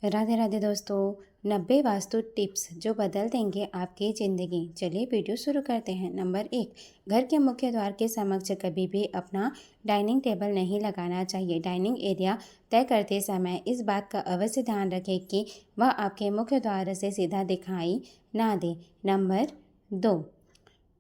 राधे राधे दोस्तों। 90 वास्तु टिप्स जो बदल देंगे आपकी ज़िंदगी। चलिए वीडियो शुरू करते हैं। नंबर 1, घर के मुख्य द्वार के समक्ष कभी भी अपना डाइनिंग टेबल नहीं लगाना चाहिए। डाइनिंग एरिया तय करते समय इस बात का अवश्य ध्यान रखें कि वह आपके मुख्य द्वार से सीधा दिखाई ना दे। नंबर 2,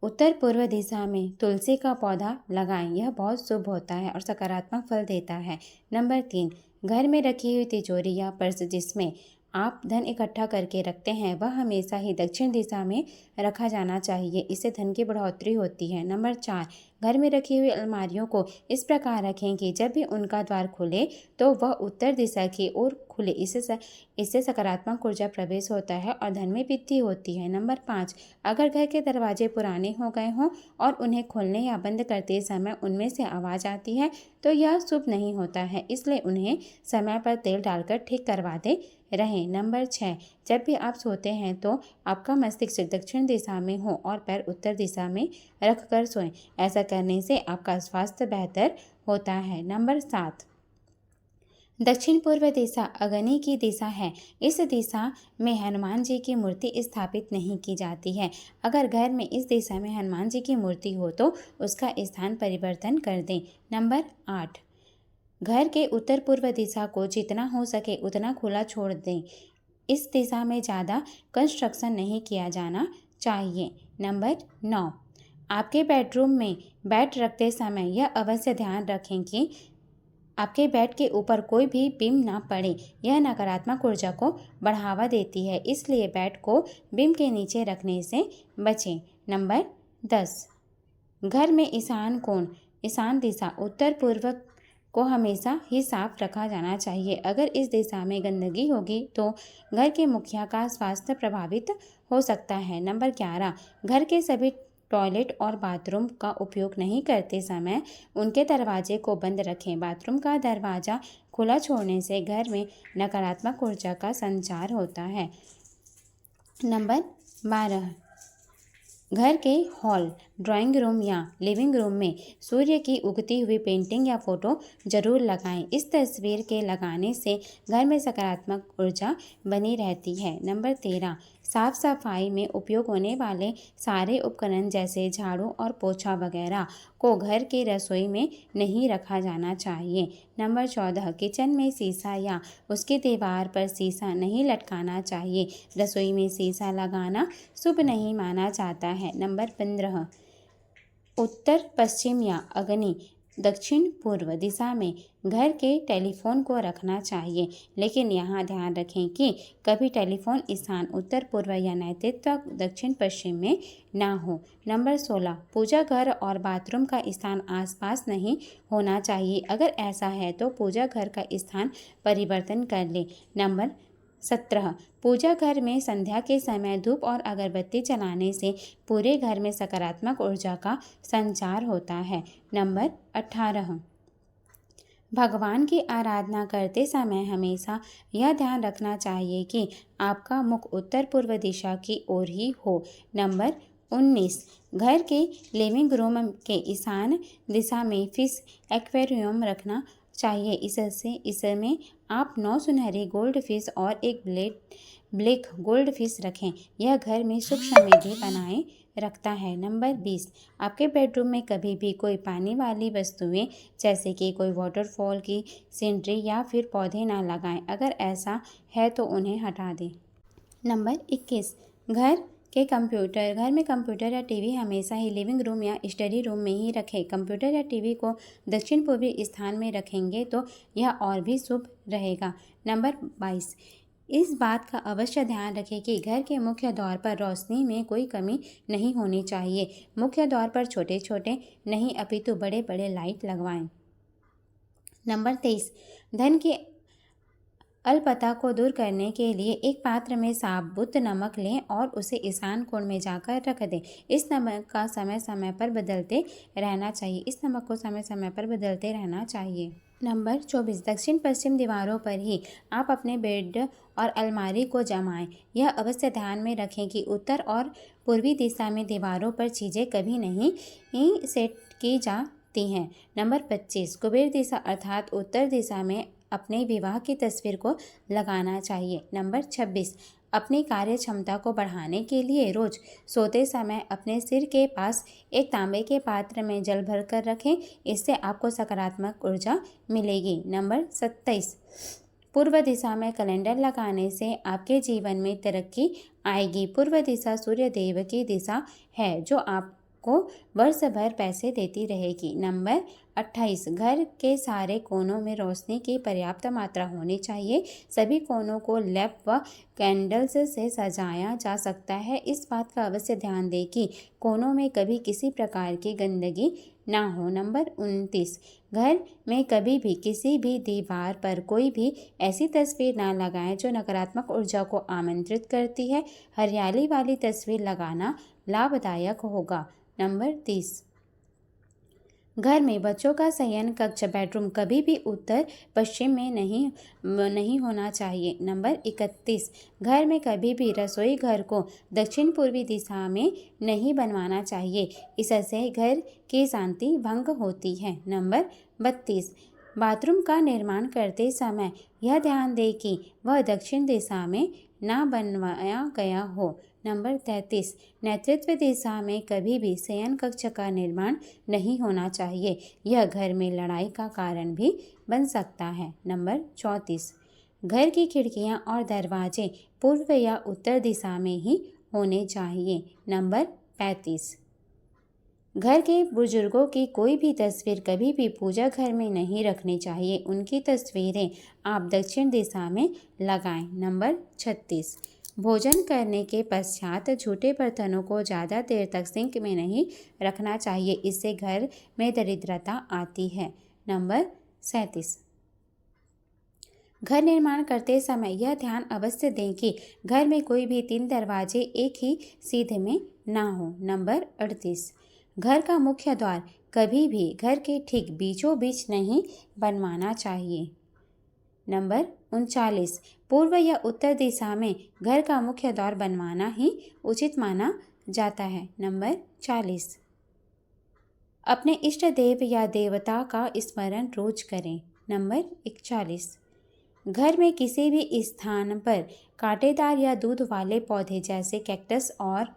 उत्तर पूर्व दिशा में तुलसी का पौधा लगाएं। यह बहुत शुभ होता है और सकारात्मक फल देता है। नंबर 3, घर में रखी हुई तिजोरी या पर्स जिसमें आप धन इकट्ठा करके रखते हैं वह हमेशा ही दक्षिण दिशा में रखा जाना चाहिए। इससे धन की बढ़ोतरी होती है। नंबर 4, घर में रखी हुई अलमारियों को इस प्रकार रखें कि जब भी उनका द्वार खुले तो वह उत्तर दिशा की ओर खुले। इससे सकारात्मक ऊर्जा प्रवेश होता है और धन में वृद्धि होती है। नंबर 5, अगर घर के दरवाजे पुराने हो गए हों और उन्हें खोलने या बंद करते समय उनमें से आवाज़ आती है तो यह शुभ नहीं होता है, इसलिए उन्हें समय पर तेल डालकर ठीक करवाते रहें। नंबर 6, जब भी आप सोते हैं तो आपका मस्तिष्क दक्षिण दिशा में हो और पैर उत्तर दिशा में रख कर सोएं। ऐसा करने से आपका स्वास्थ्य बेहतर होता है। नंबर 7, दक्षिण पूर्व दिशा अग्नि की दिशा है। इस दिशा में हनुमान जी की मूर्ति स्थापित नहीं की जाती है। अगर घर में इस दिशा में हनुमान जी की मूर्ति हो तो उसका स्थान परिवर्तन कर दें। नंबर 8, घर के उत्तर पूर्व दिशा को जितना हो सके उतना खुला छोड़ दें। इस दिशा में ज़्यादा कंस्ट्रक्शन नहीं किया जाना चाहिए। नंबर 9, आपके बेडरूम में बेड रखते समय यह अवश्य ध्यान रखें कि आपके बेड के ऊपर कोई भी बीम ना पड़े। यह नकारात्मक ऊर्जा को बढ़ावा देती है, इसलिए बेड को बीम के नीचे रखने से बचें। नंबर 10, घर में ईशान दिशा उत्तर पूर्व को हमेशा ही साफ रखा जाना चाहिए। अगर इस दिशा में गंदगी होगी तो घर के मुखिया का स्वास्थ्य प्रभावित हो सकता है। नंबर 11, घर के सभी टॉयलेट और बाथरूम का उपयोग नहीं करते समय उनके दरवाजे को बंद रखें। बाथरूम का दरवाज़ा खुला छोड़ने से घर में नकारात्मक ऊर्जा का संचार होता है। नंबर 12, घर के हॉल, ड्राइंग रूम या लिविंग रूम में सूर्य की उगती हुई पेंटिंग या फोटो जरूर लगाएं। इस तस्वीर के लगाने से घर में सकारात्मक ऊर्जा बनी रहती है। नंबर 13, साफ सफाई में उपयोग होने वाले सारे उपकरण जैसे झाड़ू और पोछा वगैरह को घर की रसोई में नहीं रखा जाना चाहिए। नंबर 14, किचन में शीशा या उसकी दीवार पर शीशा नहीं लटकाना चाहिए। रसोई में शीशा लगाना शुभ नहीं माना जाता है। नंबर 15, उत्तर पश्चिम या अग्नि दक्षिण पूर्व दिशा में घर के टेलीफोन को रखना चाहिए, लेकिन यहाँ ध्यान रखें कि कभी टेलीफोन स्थान उत्तर पूर्व या नैतिक दक्षिण पश्चिम में ना हो। नंबर 16, पूजा घर और बाथरूम का स्थान आसपास नहीं होना चाहिए। अगर ऐसा है तो पूजा घर का स्थान परिवर्तन कर लें। नंबर 17, पूजा घर में संध्या के समय धूप और अगरबत्ती जलाने से पूरे घर में सकारात्मक ऊर्जा का संचार होता है। नंबर 18, भगवान की आराधना करते समय हमेशा यह ध्यान रखना चाहिए कि आपका मुख उत्तर पूर्व दिशा की ओर ही हो। नंबर 19, घर के लिविंग रूम के ईशान दिशा में फिश एक्वेरियम रखना चाहिए। इसमें आप 9 सुनहरी गोल्ड फिश और एक ब्लैक गोल्ड फिश रखें। यह घर में सुख समृद्धि बनाए रखता है। नंबर 20, आपके बेडरूम में कभी भी कोई पानी वाली वस्तुएं जैसे कि कोई वाटरफॉल की सीनरी या फिर पौधे ना लगाएं। अगर ऐसा है तो उन्हें हटा दें। नंबर 21, घर में कंप्यूटर या टीवी हमेशा ही लिविंग रूम या स्टडी रूम में ही रखें। कंप्यूटर या टीवी को दक्षिण पूर्वी स्थान में रखेंगे तो यह और भी शुभ रहेगा। नंबर 22, इस बात का अवश्य ध्यान रखें कि घर के मुख्य द्वार पर रोशनी में कोई कमी नहीं होनी चाहिए। मुख्य द्वार पर छोटे छोटे नहीं अपितु बड़े बड़े लाइट लगवाएं। नंबर 23, धन की अल्पता को दूर करने के लिए एक पात्र में साबुत नमक लें और उसे ईशान कोण में जाकर रख दें। इस नमक को समय समय पर बदलते रहना चाहिए। नंबर 24, दक्षिण पश्चिम दीवारों पर ही आप अपने बेड और अलमारी को जमाएं। यह अवश्य ध्यान में रखें कि उत्तर और पूर्वी दिशा में दीवारों पर चीज़ें कभी नहीं सेट की जाती हैं। नंबर 25, कुबेर दिशा अर्थात उत्तर दिशा में अपने विवाह की तस्वीर को लगाना चाहिए। नंबर 26, अपनी कार्य क्षमता को बढ़ाने के लिए रोज सोते समय अपने सिर के पास एक तांबे के पात्र में जल भरकर रखें। इससे आपको सकारात्मक ऊर्जा मिलेगी। नंबर 27, पूर्व दिशा में कैलेंडर लगाने से आपके जीवन में तरक्की आएगी। पूर्व दिशा सूर्य देव की दिशा है जो आपको वर्ष भर पैसे देती रहेगी। नंबर 28, घर के सारे कोनों में रोशनी की पर्याप्त मात्रा होनी चाहिए। सभी कोनों को लैंप व कैंडल्स से सजाया जा सकता है। इस बात का अवश्य ध्यान दें कि कोनों में कभी किसी प्रकार की गंदगी ना हो। नंबर 29, घर में कभी भी किसी भी दीवार पर कोई भी ऐसी तस्वीर ना लगाएं जो नकारात्मक ऊर्जा को आमंत्रित करती है। हरियाली वाली तस्वीर लगाना लाभदायक होगा। नंबर 30, घर में बच्चों का शयन कक्ष बेडरूम कभी भी उत्तर पश्चिम में नहीं होना चाहिए। नंबर 31, घर में कभी भी रसोई घर को दक्षिण पूर्वी दिशा में नहीं बनवाना चाहिए। इससे घर की शांति भंग होती है। नंबर 32, बाथरूम का निर्माण करते समय यह ध्यान दें कि वह दक्षिण दिशा में ना बनवाया गया हो। नंबर 33, नेतृत्व दिशा में कभी भी शयन कक्ष का निर्माण नहीं होना चाहिए। यह घर में लड़ाई का कारण भी बन सकता है। नंबर 34, घर की खिड़कियां और दरवाजे पूर्व या उत्तर दिशा में ही होने चाहिए। नंबर 35, घर के बुजुर्गों की कोई भी तस्वीर कभी भी पूजा घर में नहीं रखनी चाहिए। उनकी तस्वीरें आप दक्षिण दिशा में लगाएं। नंबर 36, भोजन करने के पश्चात झूठे बर्तनों को ज़्यादा देर तक सिंक में नहीं रखना चाहिए। इससे घर में दरिद्रता आती है। नंबर 37, घर निर्माण करते समय यह ध्यान अवश्य दें कि घर में कोई भी 3 दरवाजे एक ही सीध में ना हो। नंबर 38, घर का मुख्य द्वार कभी भी घर के ठीक बीचों बीच नहीं बनवाना चाहिए। नंबर 39, पूर्व या उत्तर दिशा में घर का मुख्य द्वार बनवाना ही उचित माना जाता है। नंबर 40, अपने इष्ट देव या देवता का स्मरण रोज करें। नंबर 41, घर में किसी भी स्थान पर कांटेदार या दूध वाले पौधे जैसे कैक्टस और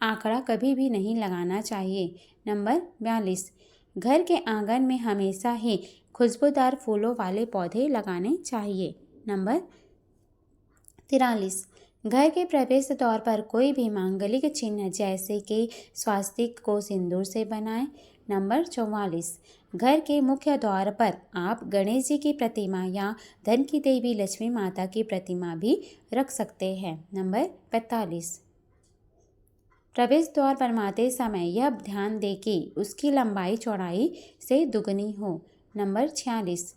आंकड़ा कभी भी नहीं लगाना चाहिए। नंबर 42, घर के आंगन में हमेशा ही खुशबूदार फूलों वाले पौधे लगाने चाहिए। नंबर 43, घर के प्रवेश द्वार पर कोई भी मांगलिक चिन्ह जैसे कि स्वास्तिक को सिंदूर से बनाएं। नंबर 44, घर के मुख्य द्वार पर आप गणेश जी की प्रतिमा या धन की देवी लक्ष्मी माता की प्रतिमा भी रख सकते हैं। नंबर 45, प्रवेश द्वार बनवाते समय यह ध्यान दें कि उसकी लंबाई चौड़ाई से दुगनी हो। नंबर 46,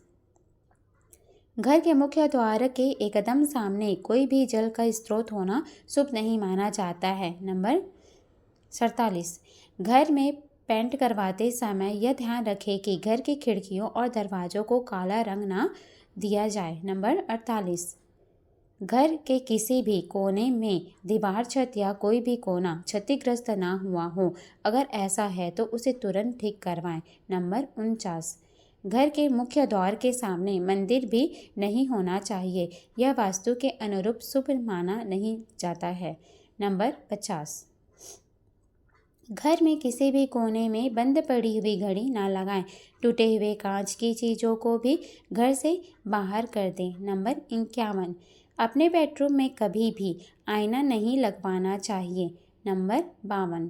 घर के मुख्य द्वार के एकदम सामने कोई भी जल का स्रोत होना शुभ नहीं माना जाता है। नंबर 47, घर में पेंट करवाते समय यह ध्यान रखें कि घर की खिड़कियों और दरवाजों को काला रंग ना दिया जाए। नंबर 48, घर के किसी भी कोने में दीवार, छत या कोई भी कोना क्षतिग्रस्त ना हुआ हो। अगर ऐसा है तो उसे तुरंत ठीक करवाएं। नंबर 49, घर के मुख्य द्वार के सामने मंदिर भी नहीं होना चाहिए। यह वास्तु के अनुरूप शुभ माना नहीं जाता है। नंबर 50, घर में किसी भी कोने में बंद पड़ी हुई घड़ी ना लगाएं। टूटे हुए कांच की चीज़ों को भी घर से बाहर कर दें। नंबर 51, अपने बेडरूम में कभी भी आईना नहीं लगवाना चाहिए। नंबर 52,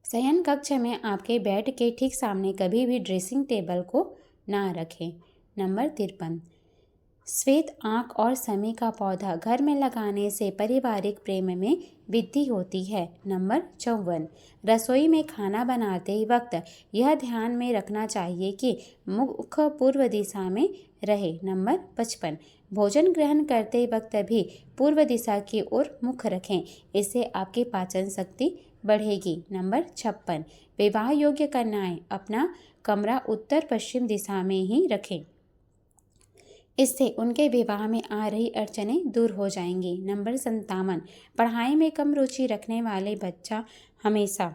शयन कक्ष में आपके बेड के ठीक सामने कभी भी ड्रेसिंग टेबल को ना रखें। नंबर 53, श्वेत आंख और शमी का पौधा घर में लगाने से पारिवारिक प्रेम में वृद्धि होती है। नंबर 54, रसोई में खाना बनाते वक्त यह ध्यान में रखना चाहिए कि मुख पूर्व दिशा में रहे। नंबर 55, भोजन ग्रहण करते वक्त भी पूर्व दिशा की ओर मुख रखें। इससे आपकी पाचन शक्ति बढ़ेगी। नंबर 56, विवाह योग्य कन्याएं अपना कमरा उत्तर पश्चिम दिशा में ही रखें। इससे उनके विवाह में आ रही अड़चनें दूर हो जाएंगी। नंबर 57, पढ़ाई में कम रुचि रखने वाले बच्चा हमेशा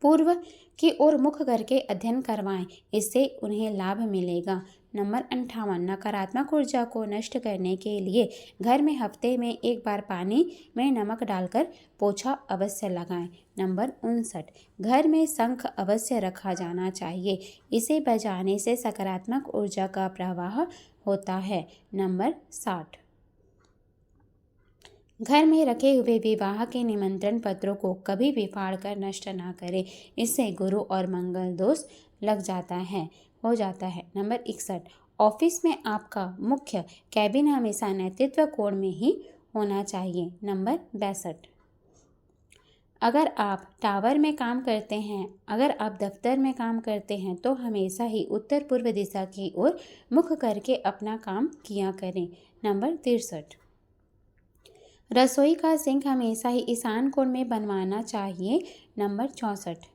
पूर्व की ओर मुख करके अध्ययन करवाएं, इससे उन्हें लाभ मिलेगा। नंबर 58, नकारात्मक ऊर्जा को नष्ट करने के लिए घर में हफ्ते में एक बार पानी में नमक डालकर पोछा अवश्य लगाएं। नंबर 59, घर में शंख अवश्य रखा जाना चाहिए, इसे बजाने से सकारात्मक ऊर्जा का प्रवाह होता है। नंबर 60, घर में रखे हुए विवाह के निमंत्रण पत्रों को कभी भी फाड़कर नष्ट ना करें, इससे गुरु और मंगल दोष हो जाता है। नंबर 61, ऑफिस में आपका मुख्य कैबिन हमेशा नेतृत्व कोण में ही होना चाहिए। नंबर 62, अगर आप दफ्तर में काम करते हैं तो हमेशा ही उत्तर पूर्व दिशा की ओर मुख करके अपना काम किया करें। नंबर 63, रसोई का सिंक हमेशा ही ईशान कोण में बनवाना चाहिए। नंबर 64,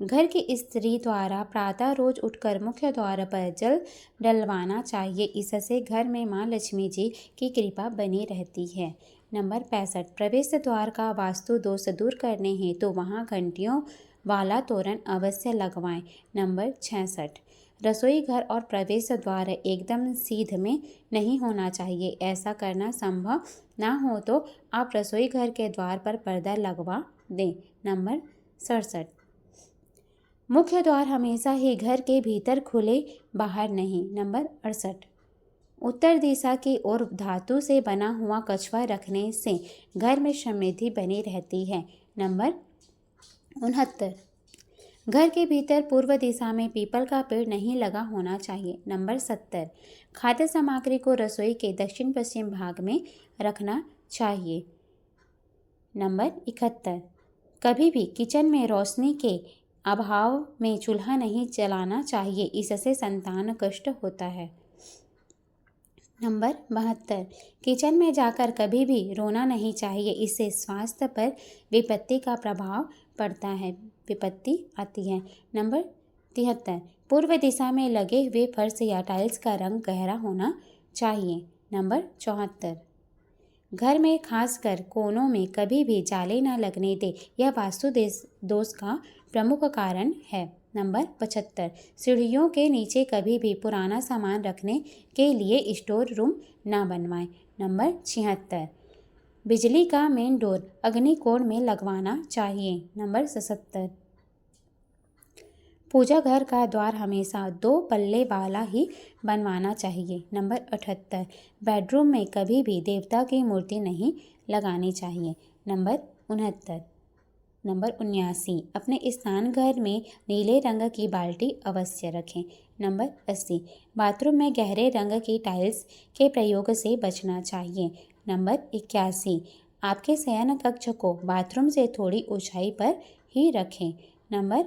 घर की स्त्री द्वारा प्रातः रोज उठकर मुख्य द्वार पर जल डलवाना चाहिए, इससे घर में माँ लक्ष्मी जी की कृपा बनी रहती है। नंबर 65, प्रवेश द्वार का वास्तु दोष दूर करने हेतु तो वहाँ घंटियों वाला तोरण अवश्य लगवाएं। नंबर 66, रसोई घर और प्रवेश द्वार एकदम सीध में नहीं होना चाहिए, ऐसा करना संभव ना हो तो आप रसोई घर के द्वार पर पर्दा लगवा दें। नंबर 67, मुख्य द्वार हमेशा ही घर के भीतर खुले, बाहर नहीं। नंबर 68, उत्तर दिशा की ओर धातु से बना हुआ कछुआ रखने से घर में समृद्धि बनी रहती है। नंबर 69, घर के भीतर पूर्व दिशा में पीपल का पेड़ नहीं लगा होना चाहिए। नंबर 70, खाद्य सामग्री को रसोई के दक्षिण पश्चिम भाग में रखना चाहिए। नंबर 71, कभी भी किचन में रोशनी के अभाव में चूल्हा नहीं जलाना चाहिए, इससे संतान कष्ट होता है। नंबर 72, किचन में जाकर कभी भी रोना नहीं चाहिए, इससे स्वास्थ्य पर विपत्ति का प्रभाव पड़ता है, विपत्ति आती है। नंबर 73, पूर्व दिशा में लगे हुए फर्श या टाइल्स का रंग गहरा होना चाहिए। नंबर 74, घर में खासकर कोनों में कभी भी जाले न लगने दे, यह वास्तु दोष का प्रमुख कारण है। नंबर 75, सीढ़ियों के नीचे कभी भी पुराना सामान रखने के लिए स्टोर रूम न बनवाएं। नंबर 76, बिजली का मेन डोर अग्निकोण में लगवाना चाहिए। नंबर 77, पूजा घर का द्वार हमेशा 2 पल्ले वाला ही बनवाना चाहिए। नंबर 78, बेडरूम में कभी भी देवता की मूर्ति नहीं लगानी चाहिए। नंबर 79, अपने स्नान घर में नीले रंग की बाल्टी अवश्य रखें। नंबर 80, बाथरूम में गहरे रंग की टाइल्स के प्रयोग से बचना चाहिए। नंबर 81, आपके शयन कक्ष को बाथरूम से थोड़ी ऊंचाई पर ही रखें। नंबर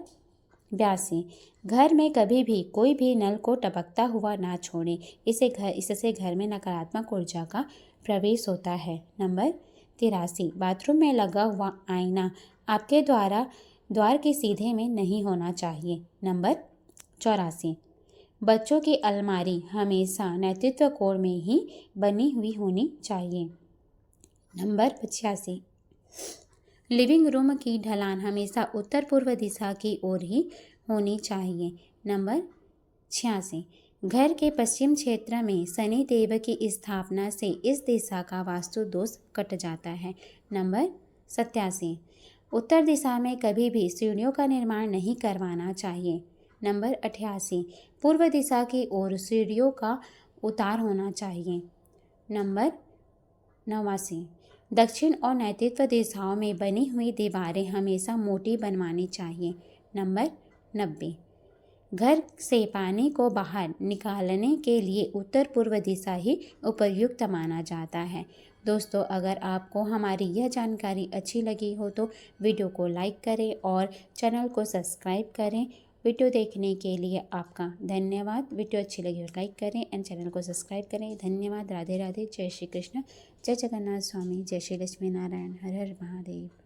82, घर में कभी भी कोई भी नल को टपकता हुआ ना छोड़ें, इससे घर में नकारात्मक ऊर्जा का प्रवेश होता है। नंबर 83, बाथरूम में लगा हुआ आईना आपके द्वार के सीधे में नहीं होना चाहिए। नंबर 84, बच्चों की अलमारी हमेशा नेतृत्व कोण में ही बनी हुई होनी चाहिए। नंबर 85, लिविंग रूम की ढलान हमेशा उत्तर पूर्व दिशा की ओर ही होनी चाहिए। नंबर 86, घर के पश्चिम क्षेत्र में शनि देव की स्थापना से इस दिशा का वास्तु दोष कट जाता है। नंबर 87, उत्तर दिशा में कभी भी सीढ़ियों का निर्माण नहीं करवाना चाहिए। नंबर 88, पूर्व दिशा की ओर सीढ़ियों का उतार होना चाहिए। नंबर 89, दक्षिण और नैऋत्य दिशाओं में बनी हुई दीवारें हमेशा मोटी बनवानी चाहिए। नंबर 90, घर से पानी को बाहर निकालने के लिए उत्तर पूर्व दिशा ही उपयुक्त माना जाता है। दोस्तों, अगर आपको हमारी यह जानकारी अच्छी लगी हो तो वीडियो को लाइक करें और चैनल को सब्सक्राइब करें। वीडियो देखने के लिए आपका धन्यवाद। वीडियो अच्छी लगी हो लाइक करें एंड चैनल को सब्सक्राइब करें। धन्यवाद। राधे राधे। जय श्री कृष्ण। जय जगन्नाथ स्वामी। जय श्री लक्ष्मी नारायण। हर हर महादेव।